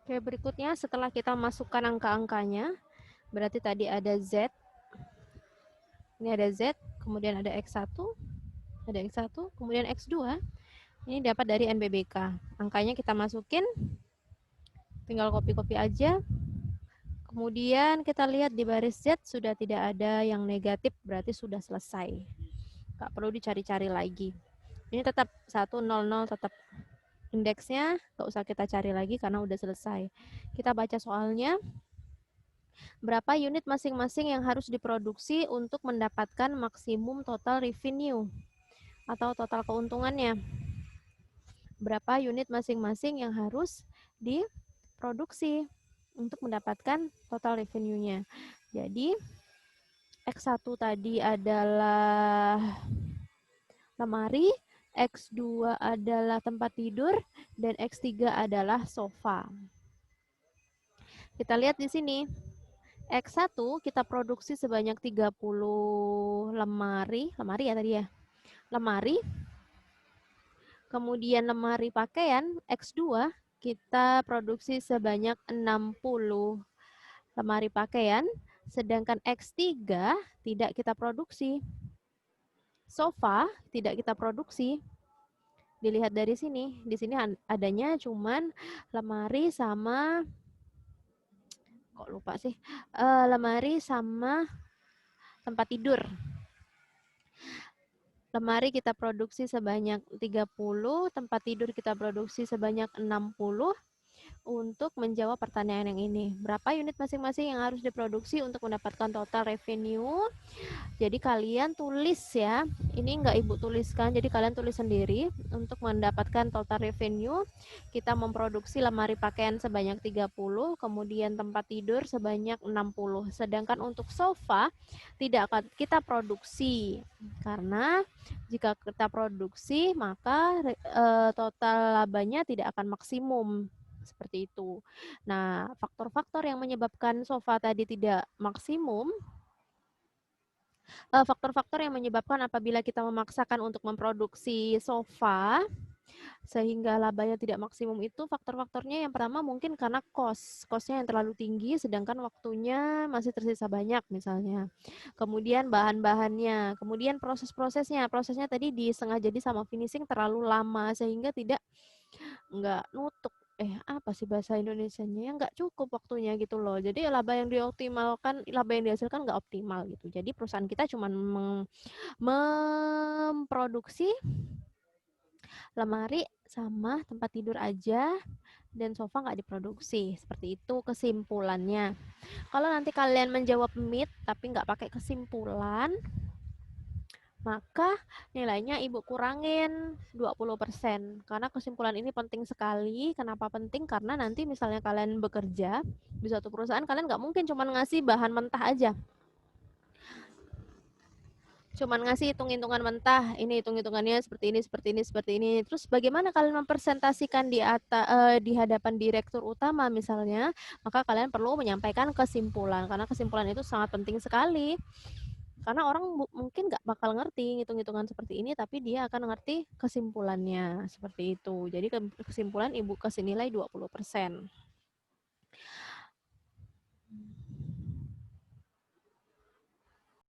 Oke, berikutnya setelah kita masukkan angka-angkanya, berarti tadi ada Z, ini ada Z, kemudian ada X1, kemudian X2, ini dapat dari NBBK. Angkanya kita masukin, tinggal copy-copy aja. Kemudian kita lihat di baris Z sudah tidak ada yang negatif, berarti sudah selesai. Nggak perlu dicari-cari lagi. Ini tetap 100 tetap indeksnya, nggak usah kita cari lagi karena udah selesai. Kita baca soalnya. Berapa unit masing-masing yang harus diproduksi untuk mendapatkan maksimum total revenue atau total keuntungannya? Berapa unit masing-masing yang harus diproduksi untuk mendapatkan total revenue-nya? Jadi X1 tadi adalah lemari, X2 adalah tempat tidur, dan X3 adalah sofa. Kita lihat di sini. X1 kita produksi sebanyak 30 lemari ya tadi ya. Lemari. Kemudian lemari pakaian X2 kita produksi sebanyak 60 lemari pakaian, sedangkan X3 tidak kita produksi. Sofa tidak kita produksi. Dilihat dari sini, di sini adanya cuman lemari sama kok lupa sih, lemari sama tempat tidur. Lemari kita produksi sebanyak 30, tempat tidur kita produksi sebanyak 60. Untuk menjawab pertanyaan yang ini, berapa unit masing-masing yang harus diproduksi untuk mendapatkan total revenue? Jadi kalian tulis ya, ini enggak ibu tuliskan, jadi kalian tulis sendiri. Untuk mendapatkan total revenue, kita memproduksi lemari pakaian sebanyak 30, kemudian tempat tidur sebanyak 60. Sedangkan untuk sofa tidak akan kita produksi, karena jika kita produksi maka total labanya tidak akan maksimum. Seperti itu. Nah, faktor-faktor yang menyebabkan sofa tadi tidak maksimum, faktor-faktor yang menyebabkan apabila kita memaksakan untuk memproduksi sofa sehingga labanya tidak maksimum itu faktor-faktornya yang pertama mungkin karena cost-nya yang terlalu tinggi sedangkan waktunya masih tersisa banyak misalnya. Kemudian bahan-bahannya, kemudian prosesnya tadi di setengah jadi sama finishing terlalu lama sehingga nggak nutup apa sih bahasa Indonesianya, nggak cukup waktunya gitu loh. Jadi laba yang dihasilkan nggak optimal gitu. Jadi perusahaan kita cuma memproduksi lemari sama tempat tidur aja dan sofa nggak diproduksi. Seperti itu kesimpulannya. Kalau nanti kalian menjawab mid tapi nggak pakai kesimpulan, maka nilainya ibu kurangin 20%. Karena kesimpulan ini penting sekali. Kenapa penting? Karena nanti misalnya kalian bekerja di suatu perusahaan, kalian nggak mungkin cuma ngasih bahan mentah aja. Cuman ngasih hitung-hitungan mentah, ini hitung-hitungannya seperti ini. Terus bagaimana kalian mempresentasikan di hadapan direktur utama misalnya, maka kalian perlu menyampaikan kesimpulan, karena kesimpulan itu sangat penting sekali. Karena orang mungkin nggak bakal ngerti hitung-hitungan seperti ini, tapi dia akan ngerti kesimpulannya seperti itu. Jadi kesimpulan ibu kasih nilai 20%.